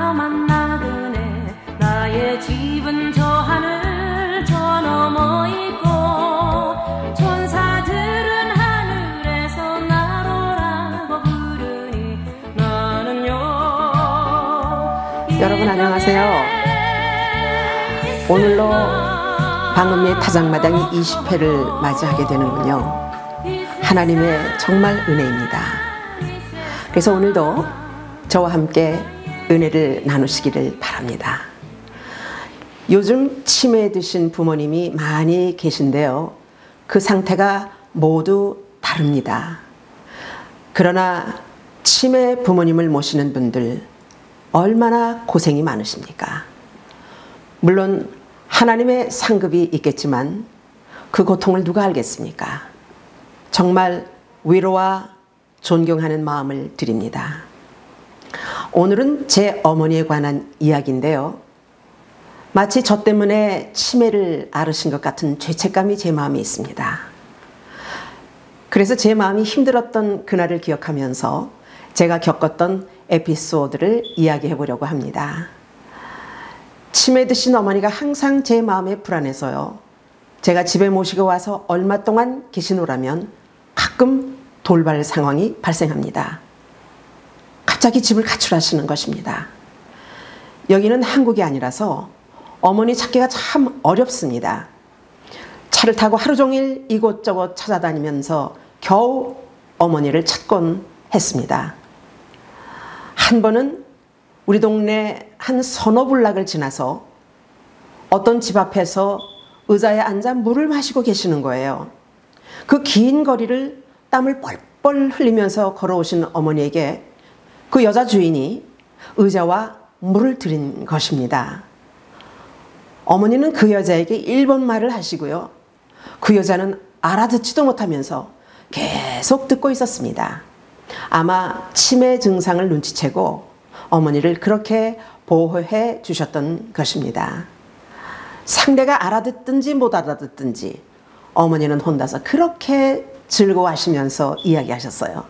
나로만 나그네 나의 집은 저 하늘 저 너머 있고 천사들은 하늘에서 나로라고 부르니 나는요. 여러분 안녕하세요. 오늘로 방음리의 타작마당이 20회를 맞이하게 되는군요. 하나님의 정말 은혜입니다. 그래서 오늘도 저와 함께 은혜를 나누시기를 바랍니다. 요즘 치매 드신 부모님이 많이 계신데요. 그 상태가 모두 다릅니다. 그러나 치매 부모님을 모시는 분들 얼마나 고생이 많으십니까? 물론 하나님의 상급이 있겠지만 그 고통을 누가 알겠습니까? 정말 위로와 존경하는 마음을 드립니다. 오늘은 제 어머니에 관한 이야기인데요. 마치 저 때문에 치매를 앓으신 것 같은 죄책감이 제 마음에 있습니다. 그래서 제 마음이 힘들었던 그날을 기억하면서 제가 겪었던 에피소드를 이야기해 보려고 합니다. 치매 드신 어머니가 항상 제 마음에 불안해서요. 제가 집에 모시고 와서 얼마 동안 계시노라면 가끔 돌발 상황이 발생합니다. 갑자기 집을 가출하시는 것입니다. 여기는 한국이 아니라서 어머니 찾기가 참 어렵습니다. 차를 타고 하루 종일 이곳저곳 찾아다니면서 겨우 어머니를 찾곤 했습니다. 한 번은 우리 동네 한 서너 블락을 지나서 어떤 집 앞에서 의자에 앉아 물을 마시고 계시는 거예요. 그 긴 거리를 땀을 뻘뻘 흘리면서 걸어오신 어머니에게 그 여자 주인이 의자와 물을 드린 것입니다. 어머니는 그 여자에게 일본말을 하시고요. 그 여자는 알아듣지도 못하면서 계속 듣고 있었습니다. 아마 치매 증상을 눈치채고 어머니를 그렇게 보호해 주셨던 것입니다. 상대가 알아듣든지 못 알아듣든지 어머니는 혼자서 그렇게 즐거워하시면서 이야기하셨어요.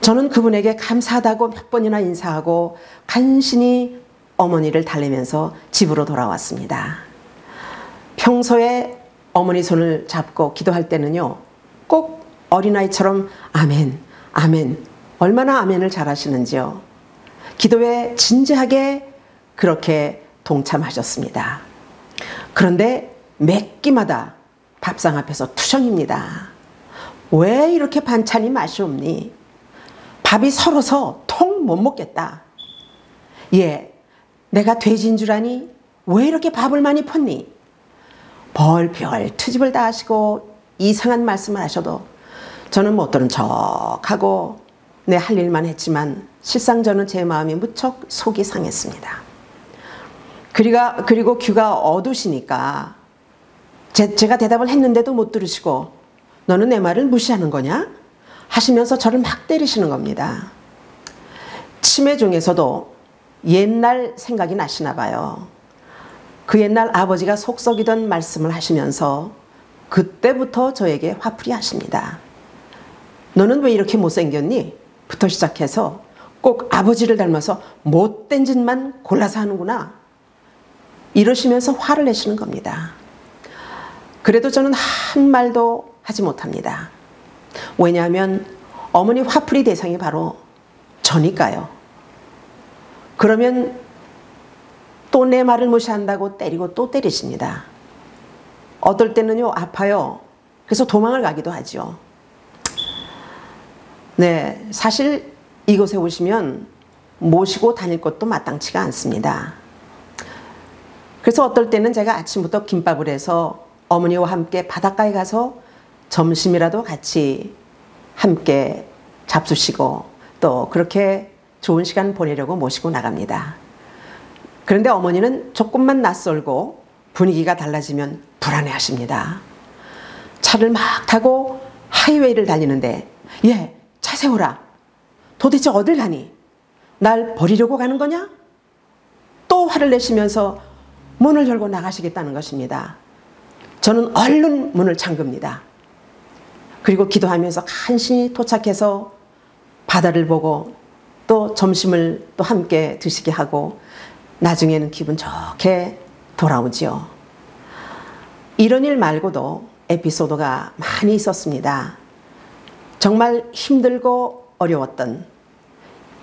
저는 그분에게 감사하다고 몇 번이나 인사하고 간신히 어머니를 달래면서 집으로 돌아왔습니다. 평소에 어머니 손을 잡고 기도할 때는요, 꼭 어린아이처럼 아멘, 아멘, 얼마나 아멘을 잘하시는지요. 기도에 진지하게 그렇게 동참하셨습니다. 그런데 몇 끼마다 밥상 앞에서 투정입니다. 왜 이렇게 반찬이 맛이 없니? 밥이 서러서 통 못 먹겠다. 예, 내가 돼지인 줄 아니? 왜 이렇게 밥을 많이 폈니? 벌별 트집을 다 하시고 이상한 말씀을 하셔도 저는 못 들은 척하고 내 할 일만 했지만 실상 저는 제 마음이 무척 속이 상했습니다. 그리고 귀가 어두시니까 제가 대답을 했는데도 못 들으시고 너는 내 말을 무시하는 거냐? 하시면서 저를 막 때리시는 겁니다. 치매 중에서도 옛날 생각이 나시나 봐요. 그 옛날 아버지가 속 썩이던 말씀을 하시면서 그때부터 저에게 화풀이 하십니다. 너는 왜 이렇게 못생겼니? 부터 시작해서 꼭 아버지를 닮아서 못된 짓만 골라서 하는구나. 이러시면서 화를 내시는 겁니다. 그래도 저는 한 말도 하지 못합니다. 왜냐하면 어머니 화풀이 대상이 바로 저니까요. 그러면 또 내 말을 무시한다고 때리고 또 때리십니다. 어떨 때는요, 아파요. 그래서 도망을 가기도 하죠. 네, 사실 이곳에 오시면 모시고 다닐 것도 마땅치가 않습니다. 그래서 어떨 때는 제가 아침부터 김밥을 해서 어머니와 함께 바닷가에 가서 점심이라도 같이 함께 잡수시고 또 그렇게 좋은 시간 보내려고 모시고 나갑니다. 그런데 어머니는 조금만 낯설고 분위기가 달라지면 불안해하십니다. 차를 막 타고 하이웨이를 달리는데 예, 차 세워라. 도대체 어딜 가니? 날 버리려고 가는 거냐? 또 화를 내시면서 문을 열고 나가시겠다는 것입니다. 저는 얼른 문을 잠급니다. 그리고 기도하면서 간신히 도착해서 바다를 보고 또 점심을 또 함께 드시게 하고 나중에는 기분 좋게 돌아오지요. 이런 일 말고도 에피소드가 많이 있었습니다. 정말 힘들고 어려웠던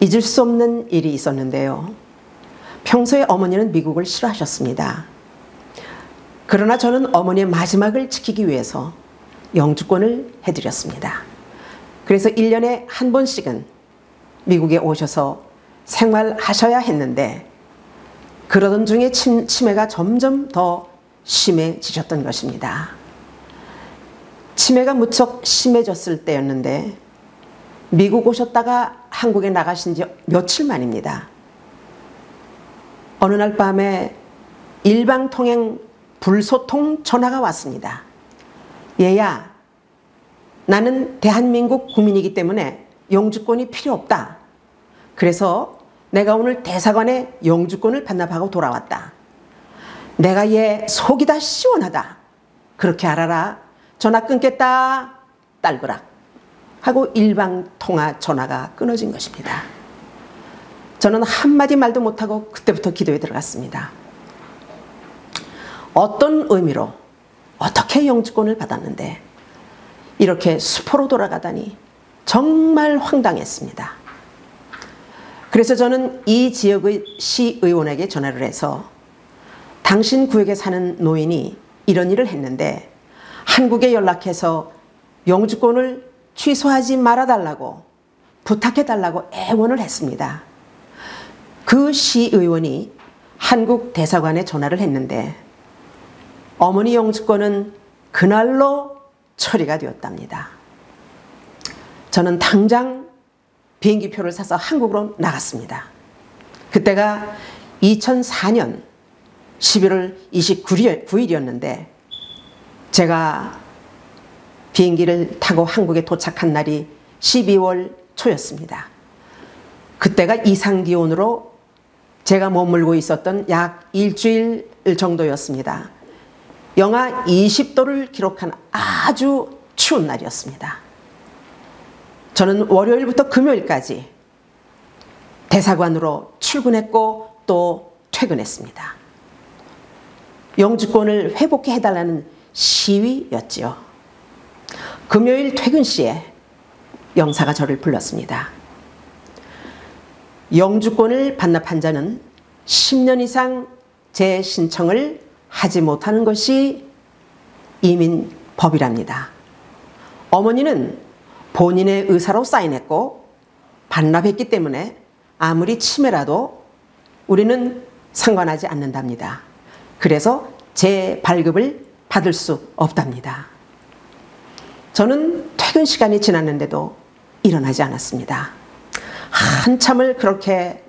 잊을 수 없는 일이 있었는데요. 평소에 어머니는 미국을 싫어하셨습니다. 그러나 저는 어머니의 마지막을 지키기 위해서 영주권을 해드렸습니다. 그래서 1년에 한 번씩은 미국에 오셔서 생활하셔야 했는데 그러던 중에 치매가 점점 더 심해지셨던 것입니다. 치매가 무척 심해졌을 때였는데 미국 오셨다가 한국에 나가신 지 며칠 만입니다. 어느 날 밤에 일방통행 불소통 전화가 왔습니다. 얘야, 나는 대한민국 국민이기 때문에 영주권이 필요 없다. 그래서 내가 오늘 대사관에 영주권을 반납하고 돌아왔다. 내가 얘 속이 다 시원하다. 그렇게 알아라. 전화 끊겠다. 딸그락 하고 일방통화 전화가 끊어진 것입니다. 저는 한마디 말도 못하고 그때부터 기도에 들어갔습니다. 어떤 의미로 어떻게 영주권을 받았는데 이렇게 수포로 돌아가다니 정말 황당했습니다. 그래서 저는 이 지역의 시의원에게 전화를 해서 당신 구역에 사는 노인이 이런 일을 했는데 한국에 연락해서 영주권을 취소하지 말아달라고 부탁해달라고 애원을 했습니다. 그 시의원이 한국 대사관에 전화를 했는데 어머니 영주권은 그날로 처리가 되었답니다. 저는 당장 비행기표를 사서 한국으로 나갔습니다. 그때가 2004년 11월 29일이었는데 제가 비행기를 타고 한국에 도착한 날이 12월 초였습니다. 그때가 이상기온으로 제가 머물고 있었던 약 일주일 정도였습니다. 영하 20도를 기록한 아주 추운 날이었습니다. 저는 월요일부터 금요일까지 대사관으로 출근했고 또 퇴근했습니다. 영주권을 회복해 해달라는 시위였지요. 금요일 퇴근 시에 영사가 저를 불렀습니다. 영주권을 반납한 자는 10년 이상 재신청을 하지 못하는 것이 이민법이랍니다. 어머니는 본인의 의사로 사인했고 반납했기 때문에 아무리 치매라도 우리는 상관하지 않는답니다. 그래서 재발급을 받을 수 없답니다. 저는 퇴근 시간이 지났는데도 일어나지 않았습니다. 한참을 그렇게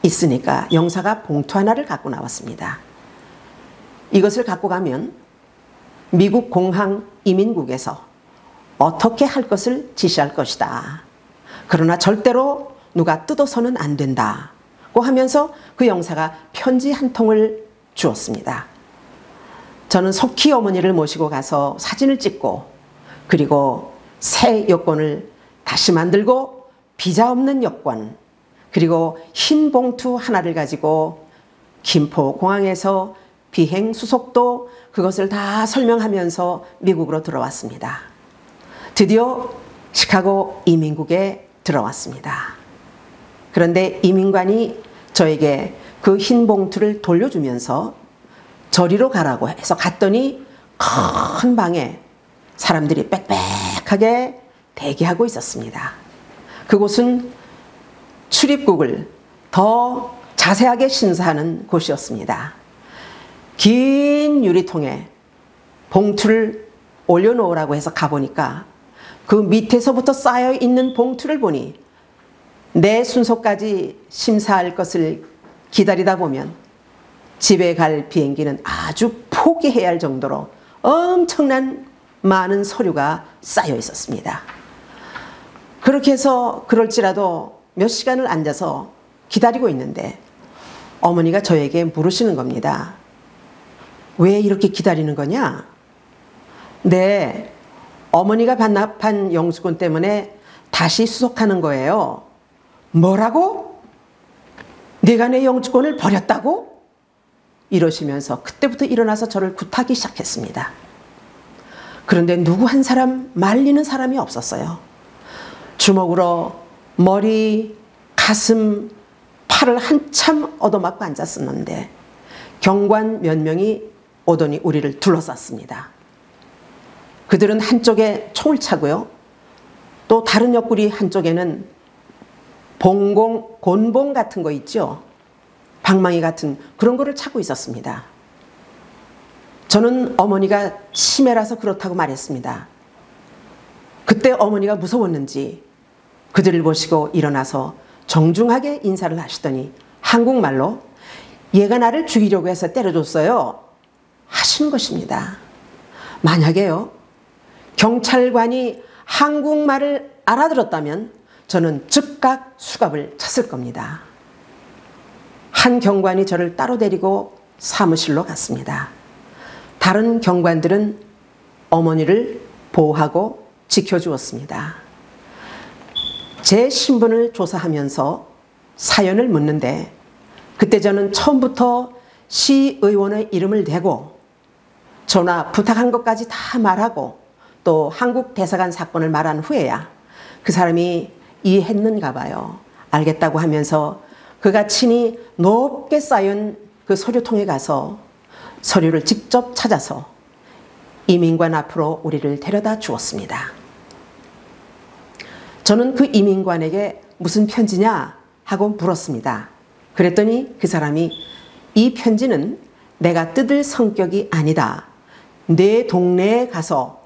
있으니까 영사가 봉투 하나를 갖고 나왔습니다. 이것을 갖고 가면 미국 공항 이민국에서 어떻게 할 것을 지시할 것이다. 그러나 절대로 누가 뜯어서는 안 된다고 하면서 그 영사가 편지 한 통을 주었습니다. 저는 속히 어머니를 모시고 가서 사진을 찍고 그리고 새 여권을 다시 만들고 비자 없는 여권 그리고 흰 봉투 하나를 가지고 김포공항에서 비행 수속도 그것을 다 설명하면서 미국으로 들어왔습니다. 드디어 시카고 이민국에 들어왔습니다. 그런데 이민관이 저에게 그 흰 봉투를 돌려주면서 저리로 가라고 해서 갔더니 큰 방에 사람들이 빽빽하게 대기하고 있었습니다. 그곳은 출입국을 더 자세하게 심사하는 곳이었습니다. 긴 유리통에 봉투를 올려놓으라고 해서 가보니까 그 밑에서부터 쌓여있는 봉투를 보니 내 순서까지 심사할 것을 기다리다 보면 집에 갈 비행기는 아주 포기해야 할 정도로 엄청난 많은 서류가 쌓여 있었습니다. 그렇게 해서 그럴지라도 몇 시간을 앉아서 기다리고 있는데 어머니가 저에게 물으시는 겁니다. 왜 이렇게 기다리는 거냐? 네, 어머니가 반납한 영주권 때문에 다시 수속하는 거예요. 뭐라고? 네가 내 영주권을 버렸다고? 이러시면서 그때부터 일어나서 저를 굿하기 시작했습니다. 그런데 누구 한 사람 말리는 사람이 없었어요. 주먹으로 머리, 가슴, 팔을 한참 얻어맞고 앉았었는데 경관 몇 명이 오더니 우리를 둘러쌌습니다. 그들은 한쪽에 총을 차고요. 또 다른 옆구리 한쪽에는 곤봉 같은 거 있죠. 방망이 같은 그런 거를 차고 있었습니다. 저는 어머니가 치매라서 그렇다고 말했습니다. 그때 어머니가 무서웠는지 그들을 보시고 일어나서 정중하게 인사를 하시더니 한국말로 얘가 나를 죽이려고 해서 때려줬어요 하시는 것입니다. 만약에요 경찰관이 한국말을 알아들었다면 저는 즉각 수갑을 찼을 겁니다. 한 경관이 저를 따로 데리고 사무실로 갔습니다. 다른 경관들은 어머니를 보호하고 지켜주었습니다. 제 신분을 조사하면서 사연을 묻는데 그때 저는 처음부터 시의원의 이름을 대고 전화 부탁한 것까지 다 말하고 또 한국 대사관 사건을 말한 후에야 그 사람이 이해했는가 봐요. 알겠다고 하면서 그가 친히 높게 쌓인 그 서류통에 가서 서류를 직접 찾아서 이민관 앞으로 우리를 데려다 주었습니다. 저는 그 이민관에게 무슨 편지냐 하고 물었습니다. 그랬더니 그 사람이 이 편지는 내가 뜯을 성격이 아니다. 내 동네에 가서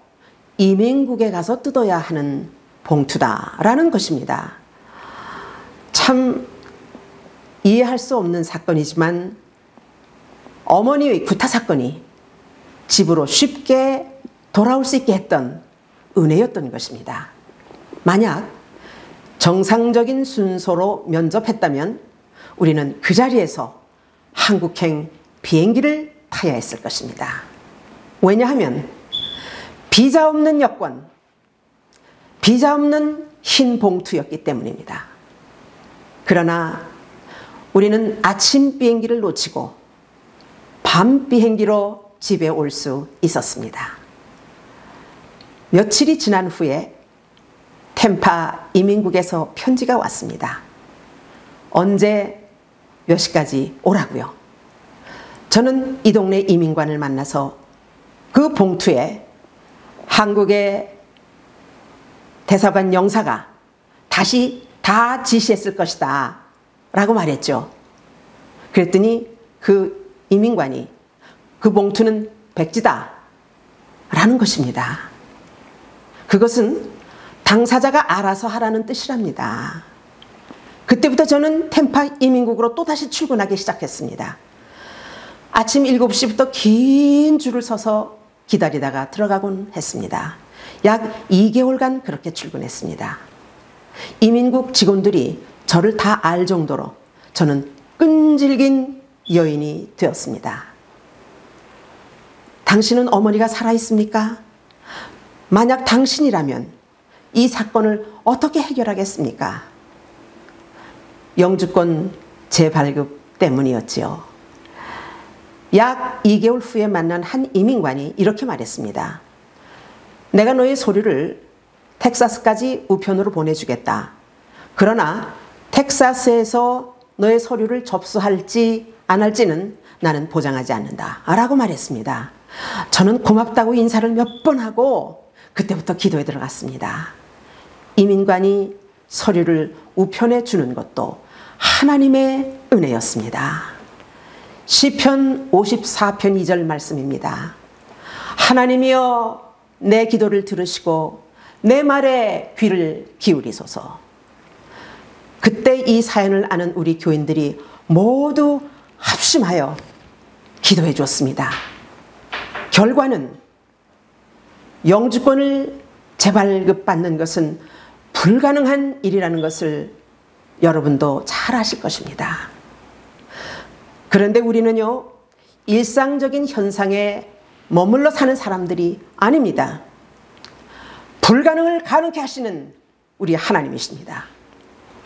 이민국에 가서 뜯어야 하는 봉투다라는 것입니다. 참 이해할 수 없는 사건이지만 어머니의 구타 사건이 집으로 쉽게 돌아올 수 있게 했던 은혜였던 것입니다. 만약 정상적인 순서로 면접했다면 우리는 그 자리에서 한국행 비행기를 타야 했을 것입니다. 왜냐하면 비자 없는 여권, 비자 없는 흰 봉투였기 때문입니다. 그러나 우리는 아침 비행기를 놓치고 밤 비행기로 집에 올 수 있었습니다. 며칠이 지난 후에 템파 이민국에서 편지가 왔습니다. 언제 몇 시까지 오라고요. 저는 이 동네 이민관을 만나서 그 봉투에 한국의 대사관 영사가 다시 다 지시했을 것이다 라고 말했죠. 그랬더니 그 이민관이 그 봉투는 백지다 라는 것입니다. 그것은 당사자가 알아서 하라는 뜻이랍니다. 그때부터 저는 템파 이민국으로 또다시 출근하기 시작했습니다. 아침 7시부터 긴 줄을 서서 기다리다가 들어가곤 했습니다. 약 2개월간 그렇게 출근했습니다. 이민국 직원들이 저를 다 알 정도로 저는 끈질긴 여인이 되었습니다. 당신은 어머니가 살아있습니까? 만약 당신이라면 이 사건을 어떻게 해결하겠습니까? 영주권 재발급 때문이었지요. 약 2개월 후에 만난 한 이민관이 이렇게 말했습니다. 내가 너의 서류를 텍사스까지 우편으로 보내주겠다. 그러나 텍사스에서 너의 서류를 접수할지 안 할지는 나는 보장하지 않는다 라고 말했습니다. 저는 고맙다고 인사를 몇 번 하고 그때부터 기도에 들어갔습니다. 이민관이 서류를 우편해 주는 것도 하나님의 은혜였습니다. 시편 54편 2절 말씀입니다. 하나님이여 내 기도를 들으시고 내 말에 귀를 기울이소서. 그때 이 사연을 아는 우리 교인들이 모두 합심하여 기도해 주었습니다. 결과는 영주권을 재발급받는 것은 불가능한 일이라는 것을 여러분도 잘 아실 것입니다. 그런데 우리는요, 일상적인 현상에 머물러 사는 사람들이 아닙니다. 불가능을 가능케 하시는 우리 하나님이십니다.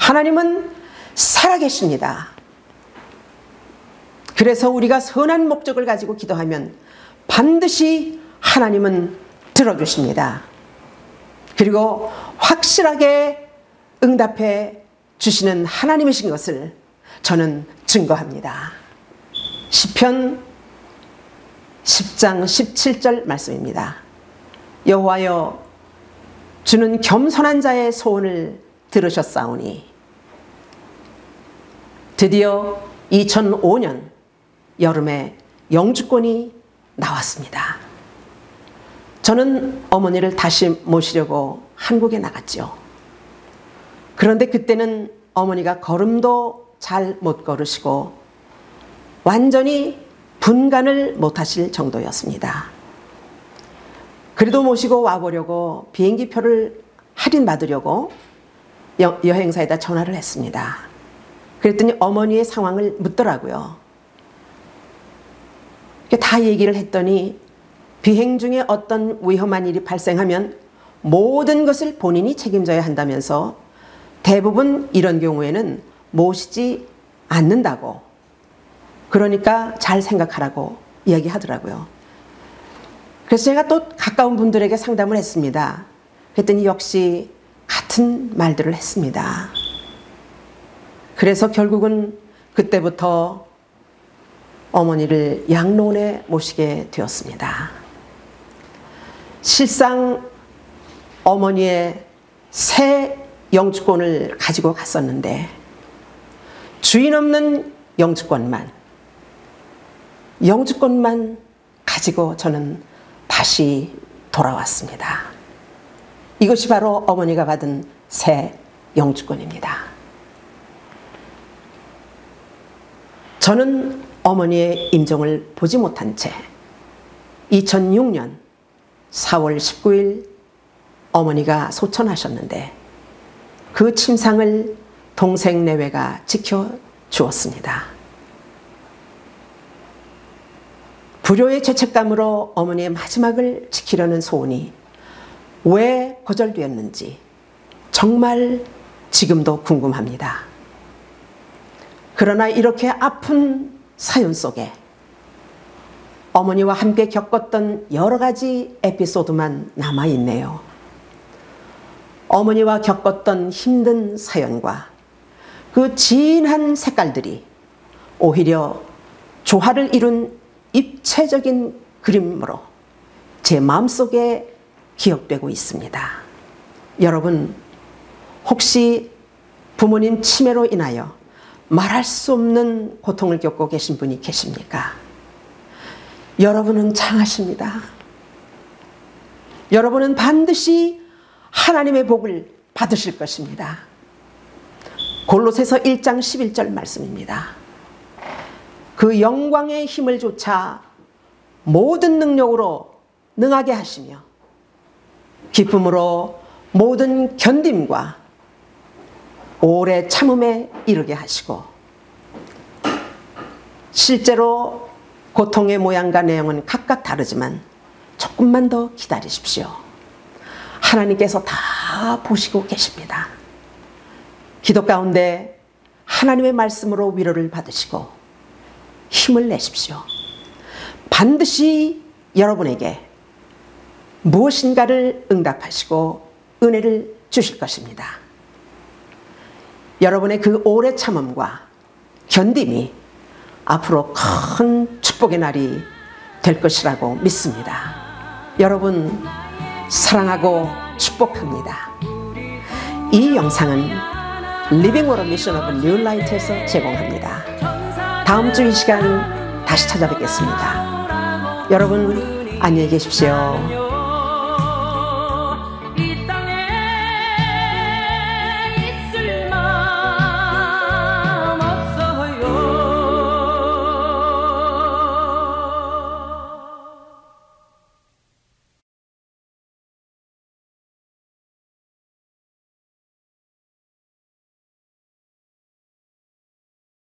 하나님은 살아계십니다. 그래서 우리가 선한 목적을 가지고 기도하면 반드시 하나님은 들어주십니다. 그리고 확실하게 응답해 주시는 하나님이신 것을 저는 증거합니다. 시편 10장 17절 말씀입니다. 여호와여, 주는 겸손한 자의 소원을 들으셨사오니. 드디어 2005년 여름에 영주권이 나왔습니다. 저는 어머니를 다시 모시려고 한국에 나갔죠. 그런데 그때는 어머니가 걸음도 잘 못 걸으시고 완전히 분간을 못하실 정도였습니다. 그래도 모시고 와보려고 비행기표를 할인받으려고 여행사에다 전화를 했습니다. 그랬더니 어머니의 상황을 묻더라고요. 다 얘기를 했더니 비행 중에 어떤 위험한 일이 발생하면 모든 것을 본인이 책임져야 한다면서 대부분 이런 경우에는 모시지 않는다고, 그러니까 잘 생각하라고 이야기하더라고요. 그래서 제가 또 가까운 분들에게 상담을 했습니다. 그랬더니 역시 같은 말들을 했습니다. 그래서 결국은 그때부터 어머니를 양로원에 모시게 되었습니다. 실상 어머니의 새 영주권을 가지고 갔었는데 주인 없는 영주권만 가지고 저는 다시 돌아왔습니다. 이것이 바로 어머니가 받은 새 영주권입니다. 저는 어머니의 임종을 보지 못한 채 2006년 4월 19일 어머니가 소천하셨는데 그 침상을 동생 내외가 지켜주었습니다. 불효의 죄책감으로 어머니의 마지막을 지키려는 소원이 왜 거절되었는지 정말 지금도 궁금합니다. 그러나 이렇게 아픈 사연 속에 어머니와 함께 겪었던 여러 가지 에피소드만 남아있네요. 어머니와 겪었던 힘든 사연과 그 진한 색깔들이 오히려 조화를 이룬 입체적인 그림으로 제 마음속에 기억되고 있습니다. 여러분, 혹시 부모님 치매로 인하여 말할 수 없는 고통을 겪고 계신 분이 계십니까? 여러분은 장하십니다. 여러분은 반드시 하나님의 복을 받으실 것입니다. 골로새서 1장 11절 말씀입니다. 그 영광의 힘을 조차 모든 능력으로 능하게 하시며 기쁨으로 모든 견딤과 오래 참음에 이르게 하시고. 실제로 고통의 모양과 내용은 각각 다르지만 조금만 더 기다리십시오. 하나님께서 다 보시고 계십니다. 기도 가운데 하나님의 말씀으로 위로를 받으시고 힘을 내십시오. 반드시 여러분에게 무엇인가를 응답하시고 은혜를 주실 것입니다. 여러분의 그 오래 참음과 견딤이 앞으로 큰 축복의 날이 될 것이라고 믿습니다. 여러분, 사랑하고 축복합니다. 이 영상은 리빙 워터 미션 오브 뉴 라이트에서 제공합니다. 다음 주 이 시간 다시 찾아뵙겠습니다. 여러분, 안녕히 계십시오.